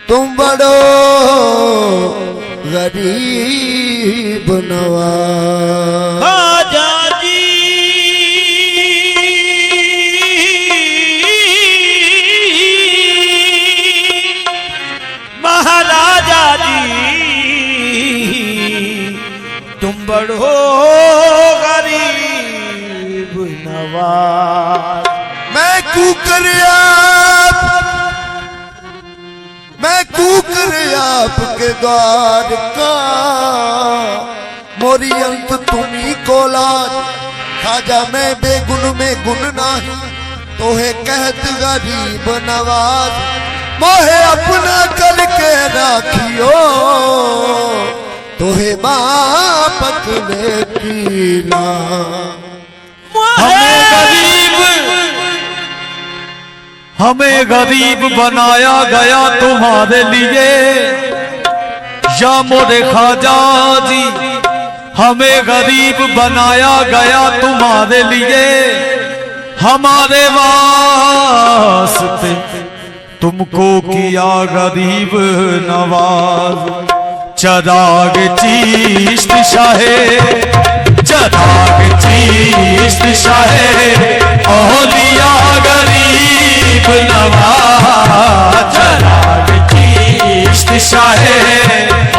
तुम बड़ो गरीब नवाज। ख्वाजा जी महाराजा जी तुम बड़ो गरीब नवाज। मैं कूकर आपके द्वार का मोरी अंत तुम्ही को लाज। खाजा मैं बेगुन में गुन नाही तोहे कहत गरीब नवाज। मोहे अपना करके राखियो तोहे बापत ले पीला। हमें गरीब बनाया गया तुम्हारे लिए या मोरे ख्वाजा जी। हमें गरीब बनाया गया तुम्हारे लिए, हमारे वास्ते तुमको किया गरीब नवाज। चराग चिश्त शाहे, चराग चिश्त शाहे औलिया गरीब नवाज। चराग चिश्त शाहे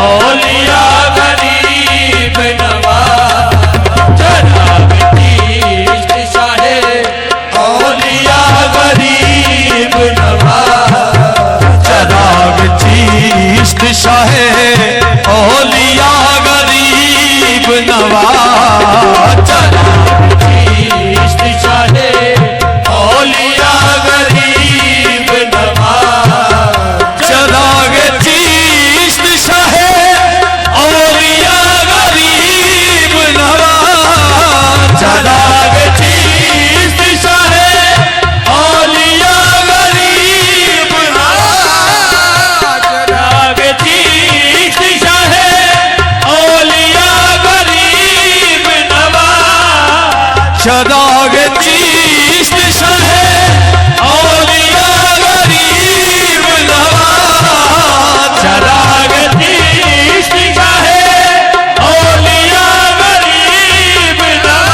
औलिया गरीब नवाज। चराग चिश्त शाहे औलिया गरीब नवाज। चराग चिश्त शाहे औलिया गरीब नवाज। चराग चिश्त शाहे औलिया गरीब नवाज। चराग चिश्त शाहे औलिया गरीब नवाज। चराग चिश्त शाहे औलिया गरीब नवाज। चराग चिश्त शाहे औलिया गरीब नवाज। चराग चिश्त शाहे औलिया गरीब नवाज। चराग चिश्त शाहे औलिया गरीब नवाज।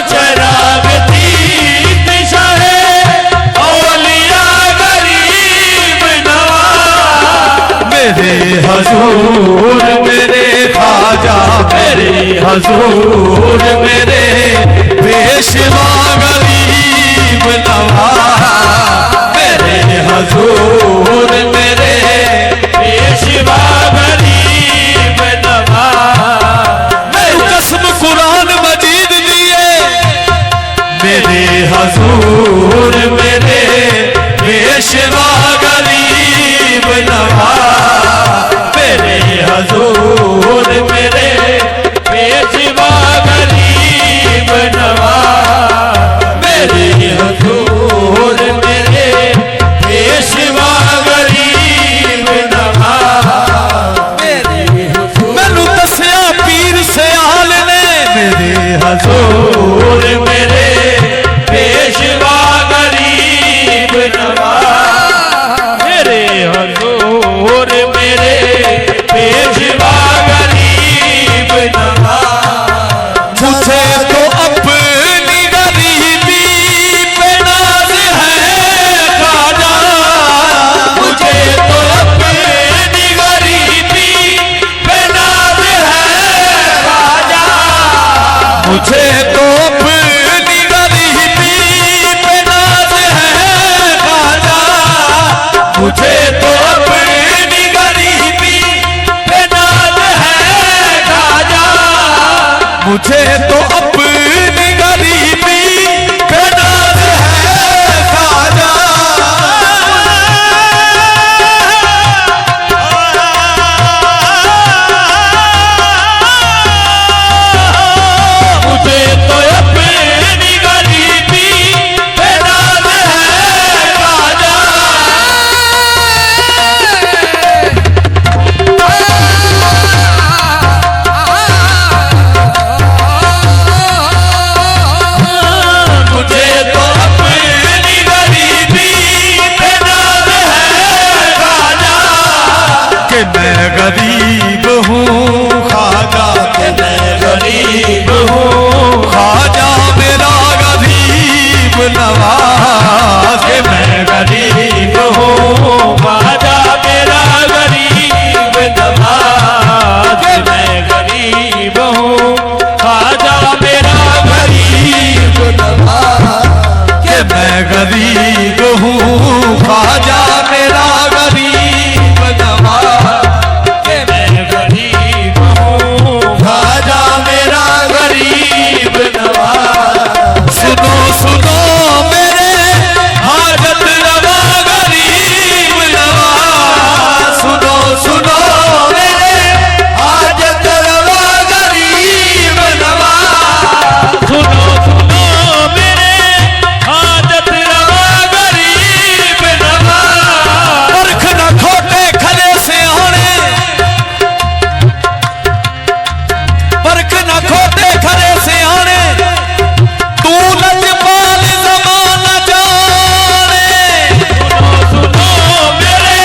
चराग चिश्त शाहे औलिया गरीब नवाज। मेरे हजूर मेरे ख्वाजा, मेरे हजूर मेरे पेशवा गरीब नवाज। मेरे हजूर मेरे पेशवा गरीब नवाज। मैं कसम कुरान मजीद दिए, मेरे हजूर मेरे पेशवा गरीब नवाज। मेरे हजूर मेरे पेशवा गरीब नवाज। मेरे हजूर मेरे पेशवा गरीब नवाज। मैनू दसिया पीर सयाल ने, मेरे हजूर मेरे पेशवा गरीब नवाज के मैं गरीब हूँ ख्वाजा मेरा गरीब नवाज के मैं गरीब हूँ ख्वाजा मेरा गरीब नवाज के मैं गरीब हूँ ख्वाजा मेरा गरीब नवाज के मैं गरीब हूँ ख्वाजा मेरा गरीब नवाज सुनो सुनो मेरे हाजत रवा गरीब नवाज सुनो सुनो मेरे हाजत रवा गरीब नवाज सुनो सुनो मेरे हाजत रवा गरीब नवाज परख न खोटे खले से होने परख न खोटे खले से आने तू लजपाल ज़माना जाने सुनो सुनो मेरे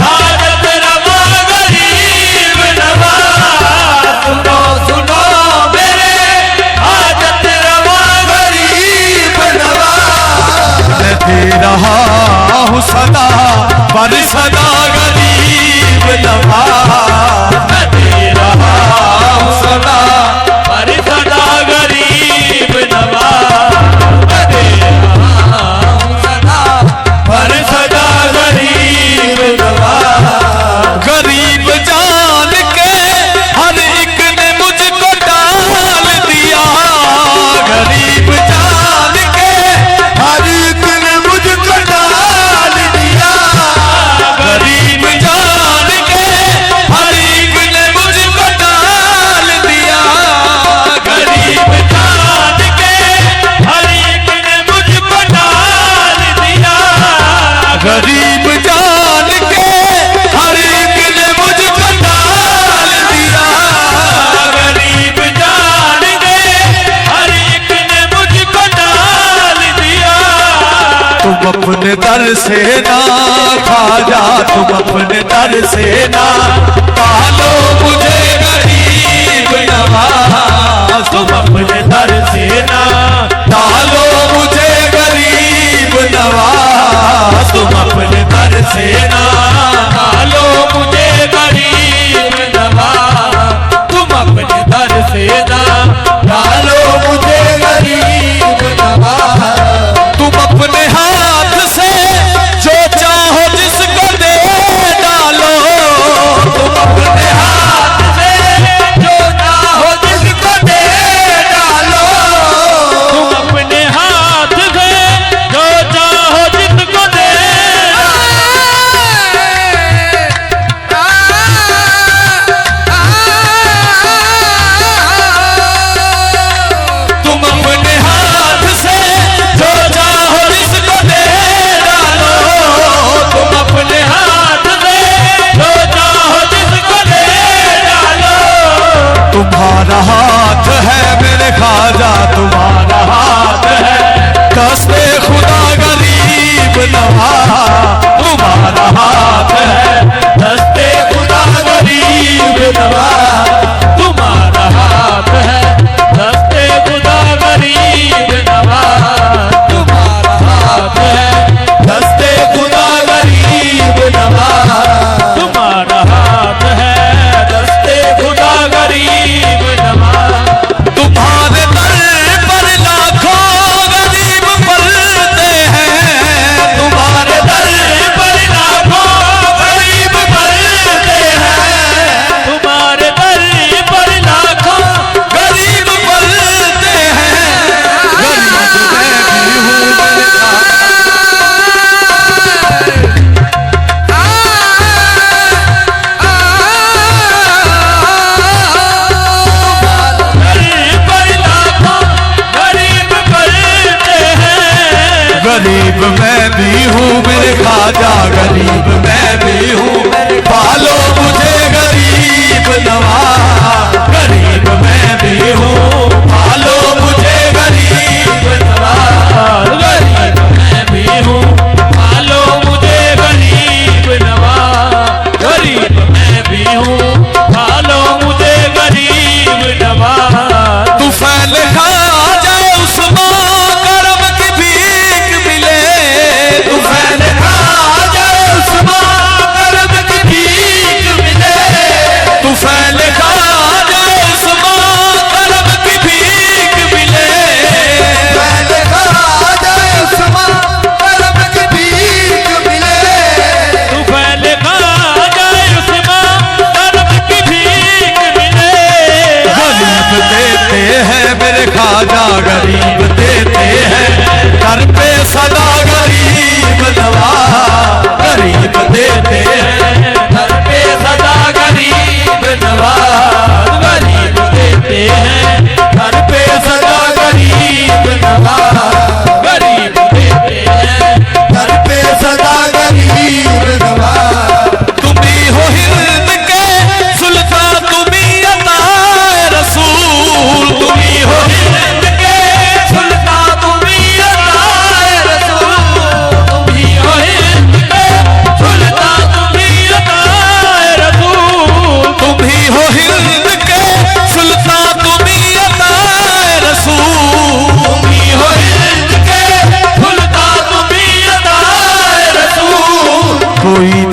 हाजत रवा गरीब नवाज सुनो सुनो मेरे हाजत रवा गरीब नवाज मैं दे रहा हूँ सदा पर सदा गरीब नवाज मैं दे रहा हूँ सदा पर सदा गरीब नवाज मैं दे रहा हूँ सदा पर सदा गरीब नवाज गरीब जान के हर एक ने मुझको डाल दिया गरीब जान के हर एक ने मुझको डाल दिया गरीब जान के हर एक ने मुझको डाल दिया गरीब जान के हर एक ने मुझको डाल दिया गरीब जान के हर एक ने मुझको डाल दिया गरीब जान के हर एक ने मुझको डाल दिया तुम अपने दर से ना ख्वाजा तुम अपने दर से ना पालो मुझे गरीब नवाज तुम अपने दर से ना पालो मुझे गरीब नवाज तुम अपने दर से ना पालो मुझे गरीब नवाज तुम अपने दर से ना पालो मुझे गरीब नवाज तुम अपने हाथ से जो चाहो जिसको दे डालो तुम अपने हाथ से जो चाहो जिसको दे डालो तुम अपने हाथ से जो चाहो जिसको दे तुम अपने हाथ से जो चाहो जिसको दे डालो तुम अपने हाथ से जो चाहो जिसको दे डालो तुम्हारा हाथ है मेरे ख्वाजा तुम्हारा हाथ है दस्ते खुदा गरीब नवाज तुम्हारा हाथ है दस्ते खुदा गरीब नवाज तुम्हारा हाथ है दस्ते खुदा गरीब नवाज तुम्हारा हाथ है दस्ते खुदा गरीब नवाज तुम्हारा हाथ है दस्ते खुदा गरीब नवाज तुम्हारे दर पर लाखों गरीब पलते हैं तुम्हारे दर पर लाखों गरीब पलते हैं तुम्हारे दर पर लाखों गरीब पलते हैं गरीब मैं भी हूँ मेरे गरीब मैं भी हूँ मेरे ख्वाजा गरीब मैं भी हूँ पालो मुझे गरीब नवाज गरीब मैं भी हूँ पालो मुझे गरीब नवाज गरीब मैं भी हूँ पालो मुझे गरीब नवाज गरीब मैं भी हूँ पालो मुझे गरीब नवाज तू फैल खा जाए उस माँ करम की भी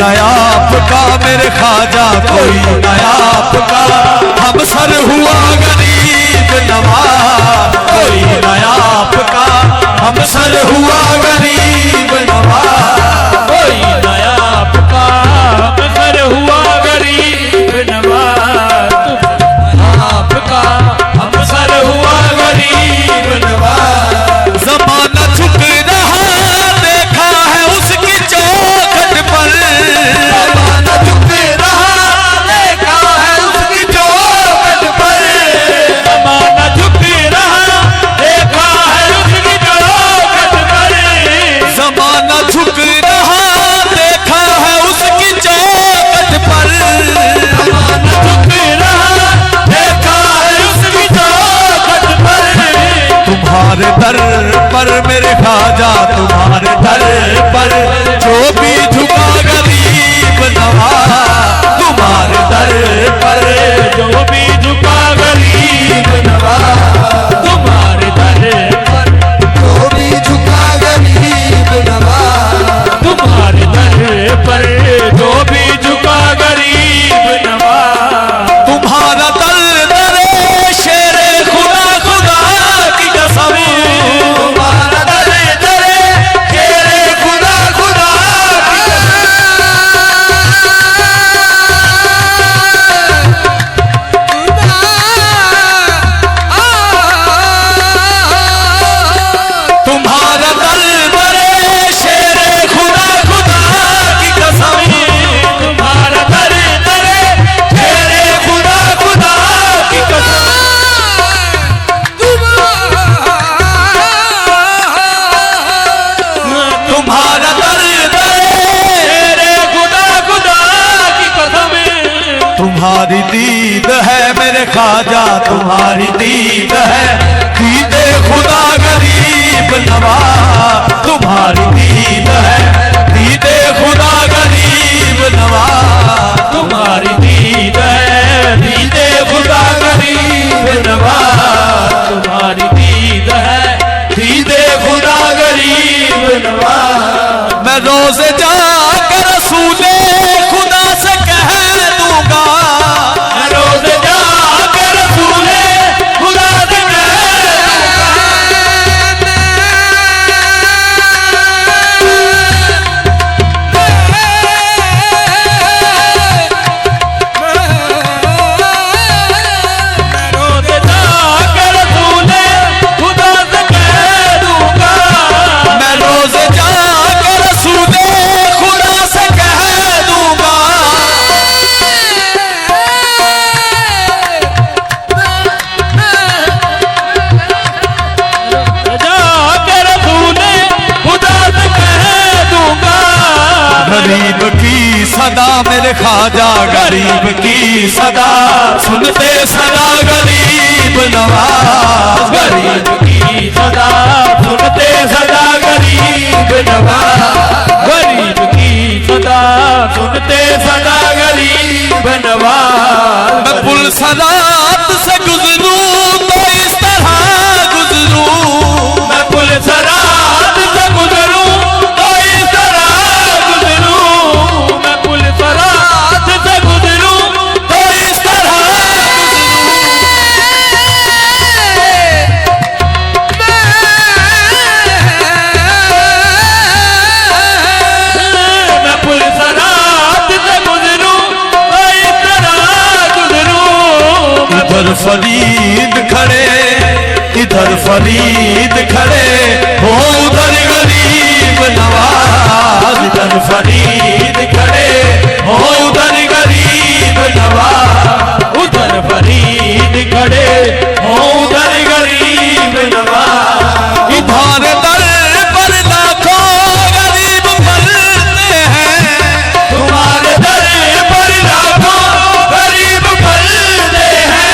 नया आपका मेरे ख्वाजा, कोई नया आपका हम सर हुआ गरीब नवाज, कोई नया आपका हम सर हुआ गरीब नवाज, कोई नया आपका हम सर हुआ गरीब नवाज, आपका हम सर हुआ गरीब नवाज। ज़माना झुक रहा देखा है उसकी चौखट पर, ज़माना झुक रहा देखा है उसकी चौखट पर, ज़माना झुक रहा देखा है उसकी चौखट पर, ज़माना झुक रहा देखा है उसकी चौखट पर, ज़माना झुक रहा देखा है उसकी चौखट पर। तुम्हारे दर पर मेरे ख्वाजा, तुम्हारे दर पर जो भी झुका गरीब नवाज, तुम्हारे दर पर जो भी झुका गरीब नवाज, तुम्हारे दर पर जो भी झुका गरीब नवाज, तुम्हारे दर पर जो भी झुका गरीब नवाज। तुम्हारा दर दरे शेरे खुदा खुदा की कसम, तुम्हारा दरे दरे शेरे खुदा खुदा की तुम्हारा दर दरे शेरे खुदा खुदा की कसम, तुम्हारा दर दरे शेरे खुदा खुदा की कसम, तुम्हारा दर दरे खुदा खुदा की कसम। तुम्हारी दीद है मेरे ख्वाजा, तुम्हारी दीद है दीदे खुदा गरीब नवाज, तुम्हारी दीद है दीदे खुदा गरीब नवाज, तुम्हारी दीद है दीदे खुदा गरीब नवाज, तुम्हारी दीद है दीदे खुदा गरीब नवाज। मैं रोज जाकर रसूले खुदा से कह दूंगा, रोज जाकर रसूले खुदा से कह रोज जाकर रसूले खुदा से कह दूंगा, मैं रोज जाकर रसूले खुदा से कह दूंगा, जाकर रसूले खुदा से कह दूंगा। गरीब की सदा मेरे ख्वाजा, गरीब की सदा सुनते सदा गरीब नवाज, गरीब की सदा सुनते सदा गरीब नवाज, गरीब की सदा सुनते सदा गरीब नवाज। मैं पुल सरात से गुजरूं तो इस तरह गुजरूं, मैं पुल सरात से गुजरूं तो इस तरह गुजरूं, मैं पुल सरात से गुजरूं तो इस तरह मैं पुल सरात से गुजरूं तो इस तरह गुजरूं। इधर फरीद खड़े, इधर फरीद खड़े हो उधर गरीब नवाज, इधर फरीद खड़े हो उधर गरीब नवाज, उधर फरीद खड़े हो उधर गरीब नवाज। इधर दर पर लाखों गरीब मरते हैं, तुम्हारे दर पर लाखों गरीब पलते हैं,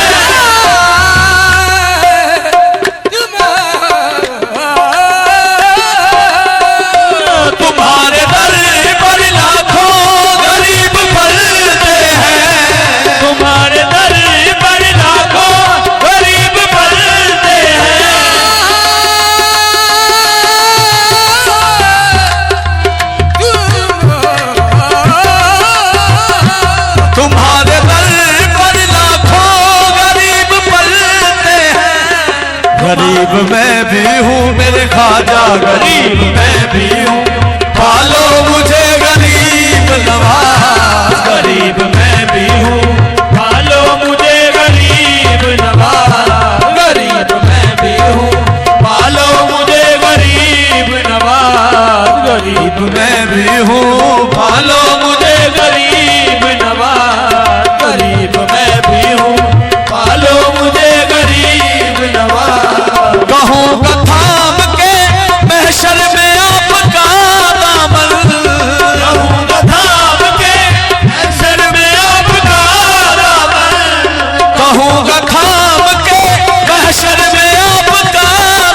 तुम्हारे दर पर गरीब मैं भी हूँ मेरे ख्वाजा, गरीब मैं भी हूँ, पालो मुझे गरीब नवाज। गरीब मैं भी हूँ, पालो मुझे गरीब नवाज। गरीब मैं भी हूँ, पालो मुझे गरीब नवाज। गरीब मैं भी हूँ, पालो मुझे गरीब नवाज। गरीब मैं भी हूँ, पालो मुझे गरीब नवाज। कहूँ थाम के महशर में आपका दामन, कहूँगा थाम के महशर में आपका दामन। कहूँगा थाम के महशर में आपका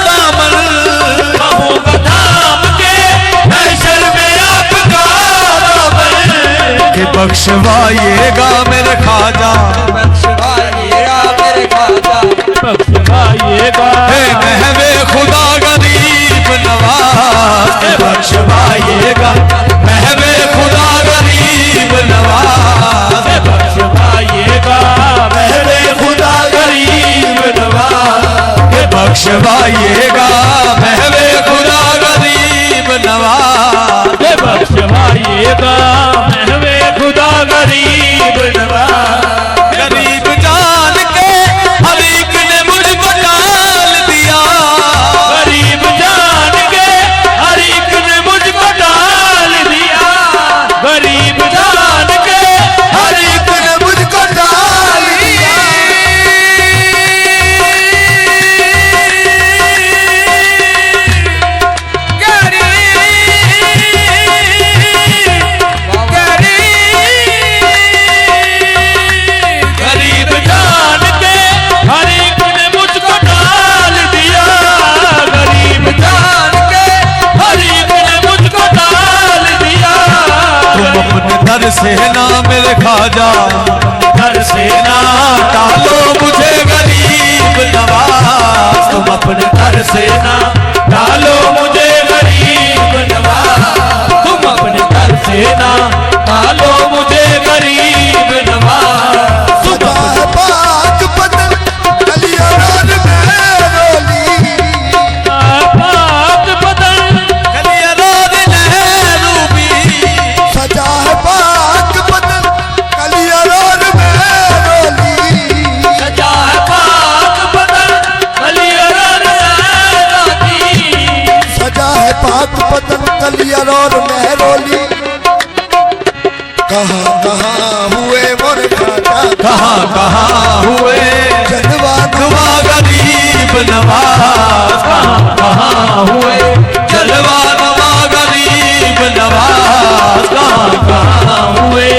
दामन, कहूँगा थाम के महशर में आपका दामन। कि बख्शवाइएगा मेरे ख्वाजा, बख्शवाइएगा मेरे ख्वाजा, बख्शवाइएगा हे महवे खुदा गरीब नवाज। कि बख्शवाइएगा महवे खुदा गरीब नवाज। बख्शवाइएगा मेरे खुदा गरीब नवाज। कि बख्शवाइएगा महवे खुदा गरीब नवाज। बख्शवाइएगा महवे खुदा गरीब नवाज। गरीब जान के हर एक ने मुझको डाल दिया, गरीब जान के हर एक ने मुझको डाल दिया। गरीब जान के हर एक ने मुझको डाल दिया। गरीब जान के हर एक ने मुझको डाल दिया। गरीब जान के हर एक ने मुझको डाल दिया। तुम अपने दर से ना मेरे ख्वाजा, घर से ना टालो मुझे गरीब नवाज। तुम अपने घर से ना डालो मुझे गरीब नवाज। तुम अपने घर से ना डालो मुझे गरीब नवाज। सजा है पाक बदन कलियां रात में रोली। पाक बदन कलिया रोद लहरूबी, सजा है पाक बदन कलियां रात में रोली। सजा है पाक बदन कलियां राती। सजा है पाक बदन कलियां और मेहरोली। कहाँ कहाँ हुए मोर ख्वाजा, कहाँ कहाँ हुए जलवा दुआ गरीब नवाज। कहाँ कहाँ हुए जलवा नुमा गरीब नवाज। कहाँ कहाँ हुए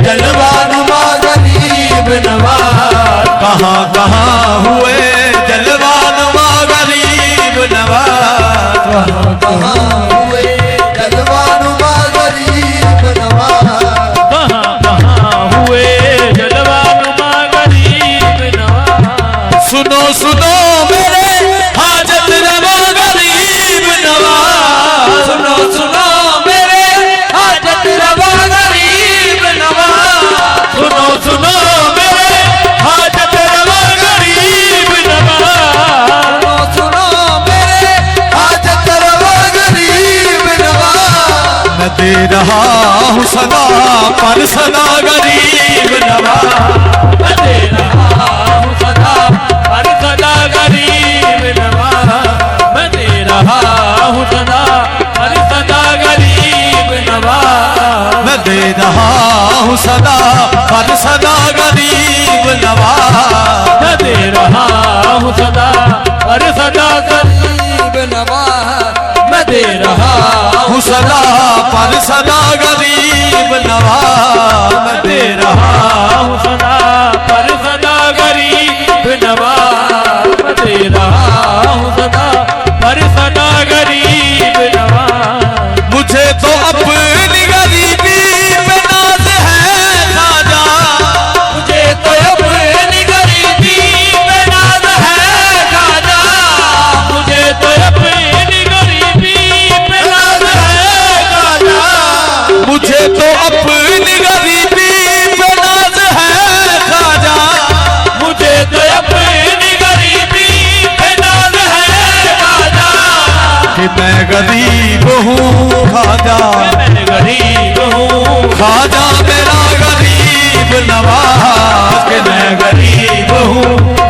जलवा नुमा गरीब नवाज। कहाँ कहाँ हुए जलवा नुमा गरीब नवाज। कहाँ हुए जलवा नुमा गरीब नवाज। कहाँ कहाँ हुए जलवा नुमा गरीब नवाज। सुनो सुनो मेरे हाजत रवा गरीब नवाज। सुनो सुनो मेरे हाजत रवा गरीब नवाज। सुनो सुनो मेरे हाजत रवा गरीब नवाज। सुनो मेरे हाजत रवा गरीब नवाज। मैं दे रहा हूँ सदा पर सदा गरीब नवाज। मैं दे रहा हूँ सदा हर सदा गरीब नवाज। मैं दे रहा हूँ सदा हर सदा गरीब नवाज। मैं दे रहा हूँ सदा पर सदा गरीब नवाज। मैं दे रहा हूँ सदा हर सदा गरीब नवाज। मैं दे रहा हूँ सदा पर सदा गरीब नवाज। मैं दे रहा हूँ सदा पर सदा गरीब नवाज। मैं दे रहा हूँ सदा पर सदा गरीब नवाज। मुझे तो अपनी गरीबी पे नाज है ख्वाजा। मुझे तो अपनी गरीबी पे नाज है ख्वाजा। मुझे तो अपनी गरीबी पे नाज है ख्वाजा। मुझे तो अपनी गरीबी पे नाज है ख्वाजा। मुझे तो अपनी गरीबी पे नाज है गरीब हूँ खाजा, मैं गरीब हूँ खाजा मेरा गरीब नवाज, कि मैं गरीब हूँ